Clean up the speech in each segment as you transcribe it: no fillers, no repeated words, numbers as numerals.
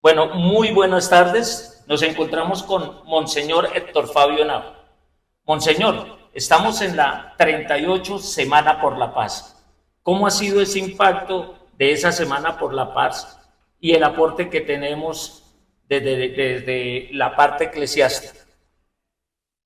Bueno, muy buenas tardes. Nos encontramos con Monseñor Héctor Fabio Nava. Monseñor, estamos en la 38 Semana por la Paz. ¿Cómo ha sido ese impacto de esa Semana por la Paz y el aporte que tenemos desde la parte eclesiástica?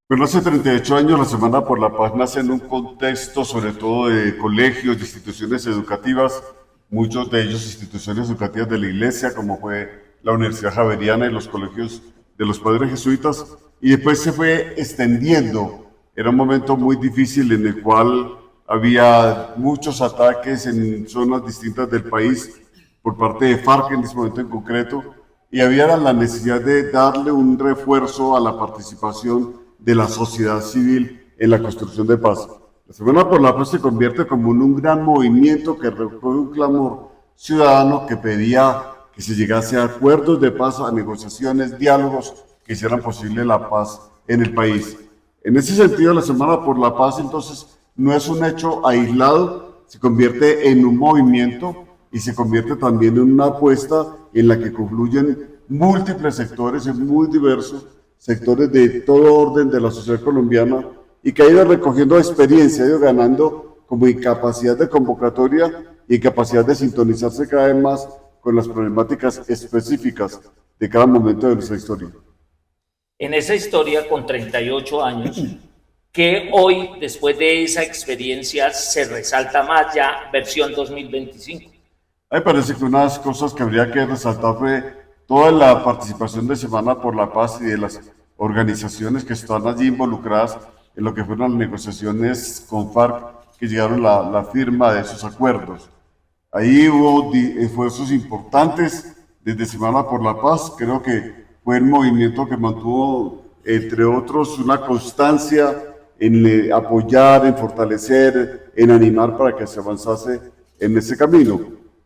Pero hace 38 años la Semana por la Paz nace en un contexto sobre todo de colegios, de instituciones educativas, muchos de ellos instituciones educativas de la Iglesia, como fue la Universidad Javeriana y los colegios de los padres jesuitas, y después se fue extendiendo. Era un momento muy difícil en el cual había muchos ataques en zonas distintas del país por parte de FARC en ese momento en concreto, y había la necesidad de darle un refuerzo a la participación de la sociedad civil en la construcción de paz. La Semana por la Paz se convierte como en un gran movimiento que recoge un clamor ciudadano que pedía que se llegase a acuerdos de paz, a negociaciones, diálogos que hicieran posible la paz en el país. En ese sentido, la Semana por la Paz entonces no es un hecho aislado, se convierte en un movimiento y se convierte también en una apuesta en la que confluyen múltiples sectores, muy diversos, sectores de todo orden de la sociedad colombiana y que ha ido recogiendo experiencia, ha ido ganando como capacidad de convocatoria y capacidad de sintonizarse cada vez más con las problemáticas específicas de cada momento de nuestra historia. En esa historia, con 38 años, que hoy, después de esa experiencia, se resalta más ya versión 2025. A mí me parece que una de las cosas que habría que resaltar fue toda la participación de Semana por la Paz y de las organizaciones que están allí involucradas en lo que fueron las negociaciones con FARC que llegaron a la firma de esos acuerdos. Ahí hubo esfuerzos importantes desde Semana por la Paz. Creo que fue el movimiento que mantuvo, entre otros, una constancia en apoyar, en fortalecer, en animar para que se avanzase en ese camino.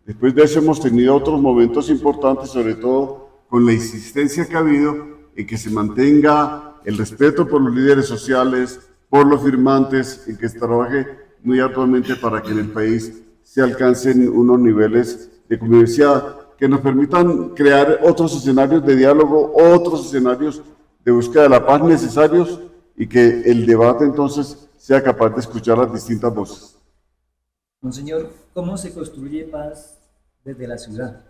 Después de eso hemos tenido otros momentos importantes, sobre todo con la insistencia que ha habido en que se mantenga el respeto por los líderes sociales, por los firmantes, en que se trabaje muy arduamente para que en el país se alcancen unos niveles de convivencia que nos permitan crear otros escenarios de diálogo, otros escenarios de búsqueda de la paz necesarios y que el debate entonces sea capaz de escuchar las distintas voces. Monseñor, ¿cómo se construye paz desde la ciudad?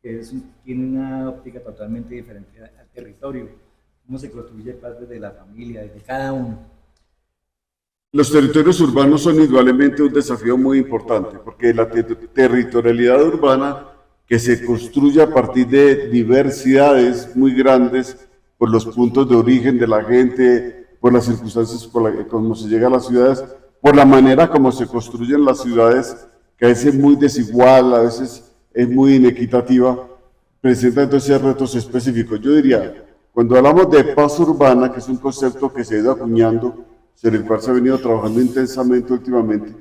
Tiene una óptica totalmente diferente al territorio. ¿Cómo se construye paz desde la familia, desde cada uno? Los territorios urbanos son indudablemente un desafío muy importante, porque la territorialidad urbana que se construye a partir de diversidades muy grandes por los puntos de origen de la gente, por las circunstancias como se llega a las ciudades, por la manera como se construyen las ciudades, que a veces es muy desigual, a veces es muy inequitativa, presenta entonces retos específicos. Yo diría, cuando hablamos de paz urbana, que es un concepto que se ha ido acuñando, sobre el cual se ha venido trabajando intensamente últimamente,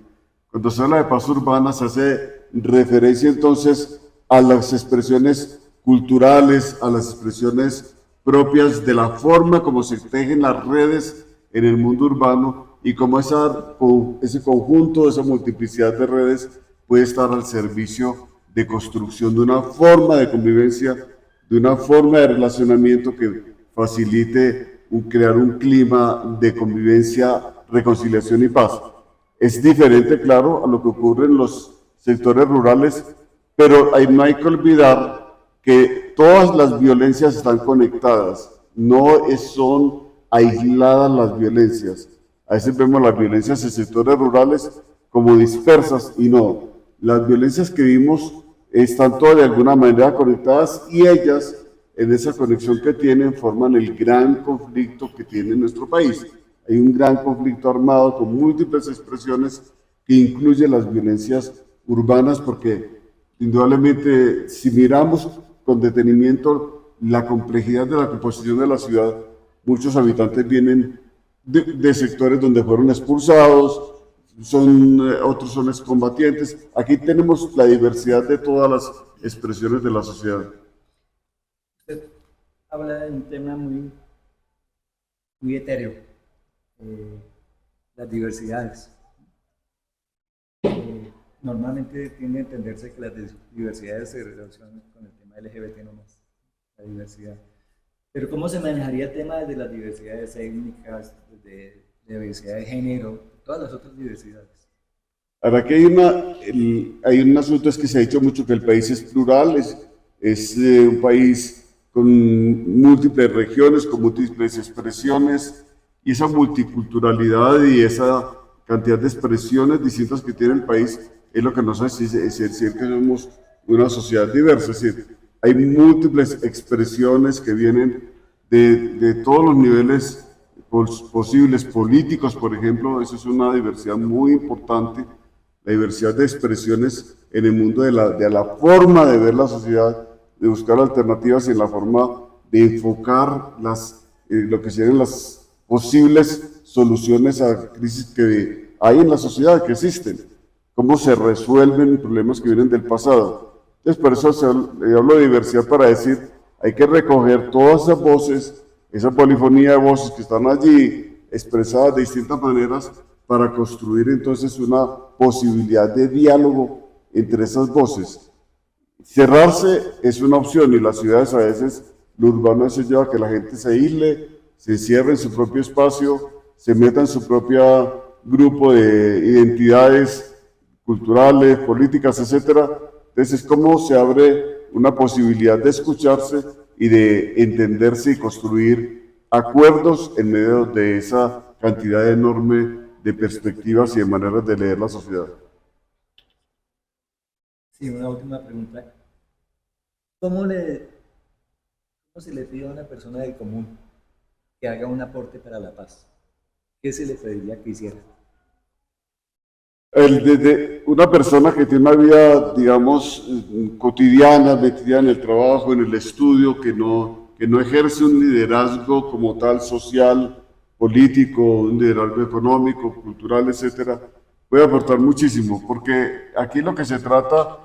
cuando se habla de paz urbana se hace referencia entonces a las expresiones culturales, a las expresiones propias de la forma como se tejen las redes en el mundo urbano y cómo ese conjunto, esa multiplicidad de redes puede estar al servicio de construcción de una forma de convivencia, de una forma de relacionamiento que facilite crear un clima de convivencia, reconciliación y paz. Es diferente, claro, a lo que ocurre en los sectores rurales, pero no hay que olvidar que todas las violencias están conectadas, no son aisladas las violencias. A veces vemos las violencias en sectores rurales como dispersas y no. Las violencias que vimos están todas de alguna manera conectadas y ellas, en esa conexión que tienen, forman el gran conflicto que tiene nuestro país. Hay un gran conflicto armado con múltiples expresiones que incluye las violencias urbanas porque indudablemente si miramos con detenimiento la complejidad de la composición de la ciudad, muchos habitantes vienen de sectores donde fueron expulsados, otros son excombatientes. Aquí tenemos la diversidad de todas las expresiones de la sociedad. Usted habla de un tema muy etéreo, eh, las diversidades. Normalmente tiende a entenderse que las diversidades se relacionan con el tema LGBT no más. la diversidad. Pero ¿cómo se manejaría el tema de las diversidades étnicas, de diversidad de género, todas las otras diversidades? Ahora que hay un asunto es que se ha dicho mucho que el país es plural, es un país con múltiples regiones, con múltiples expresiones, y esa multiculturalidad y esa cantidad de expresiones distintas que tiene el país es lo que nos hace decir que somos una sociedad diversa. Es decir, hay múltiples expresiones que vienen de todos los niveles posibles, políticos, por ejemplo. Eso es una diversidad muy importante, la diversidad de expresiones en el mundo de la forma de ver la sociedad, de buscar alternativas y en la forma de enfocar lo que serían las posibles soluciones a crisis que hay en la sociedad, que existen, cómo se resuelven problemas que vienen del pasado. Entonces, por eso hablo de diversidad para decir, hay que recoger todas esas voces, esa polifonía de voces que están allí, expresadas de distintas maneras, para construir entonces una posibilidad de diálogo entre esas voces. Cerrarse es una opción y las ciudades a veces, lo urbano se lleva a que la gente se aísle, se cierre en su propio espacio, se meta en su propio grupo de identidades culturales, políticas, etcétera. Entonces, ¿cómo se abre una posibilidad de escucharse y de entenderse y construir acuerdos en medio de esa cantidad enorme de perspectivas y de maneras de leer la sociedad? Sí, una última pregunta. ¿Cómo se le pide a una persona del común que haga un aporte para la paz? ¿Qué se le pediría que hiciera? Desde una persona que tiene una vida, digamos, cotidiana, metida en el trabajo, en el estudio, que no ejerce un liderazgo como tal social, político, un liderazgo económico, cultural, etcétera, puede aportar muchísimo, porque aquí lo que se trata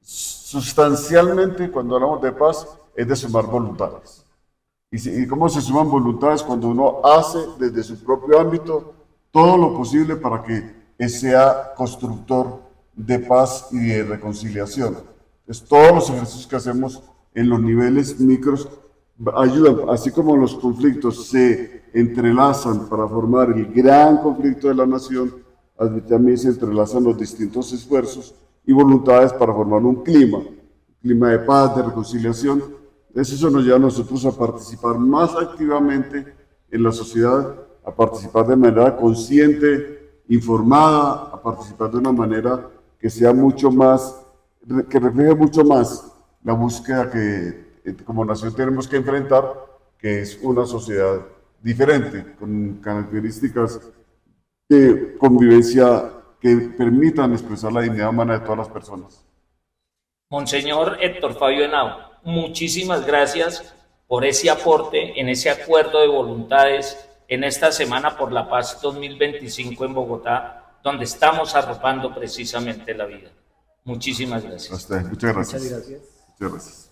sustancialmente cuando hablamos de paz es de sumar voluntades. ¿Y cómo se suman voluntades? Cuando uno hace desde su propio ámbito todo lo posible para que sea constructor de paz y de reconciliación. Entonces, todos los ejercicios que hacemos en los niveles micros ayudan, así como los conflictos se entrelazan para formar el gran conflicto de la nación, también se entrelazan los distintos esfuerzos y voluntades para formar un clima de paz, de reconciliación. Entonces, eso nos lleva a nosotros a participar más activamente en la sociedad, a participar de manera consciente, informada, a participar de una manera que sea mucho más, que refleje mucho más la búsqueda que como nación tenemos que enfrentar, que es una sociedad diferente, con características de convivencia que permitan expresar la dignidad humana de todas las personas. Monseñor Héctor Fabio Henao, muchísimas gracias por ese aporte en ese acuerdo de voluntades en esta Semana por la Paz 2025 en Bogotá, donde estamos arropando precisamente la vida. Muchísimas gracias. Muchas gracias. Muchas gracias. Muchas gracias.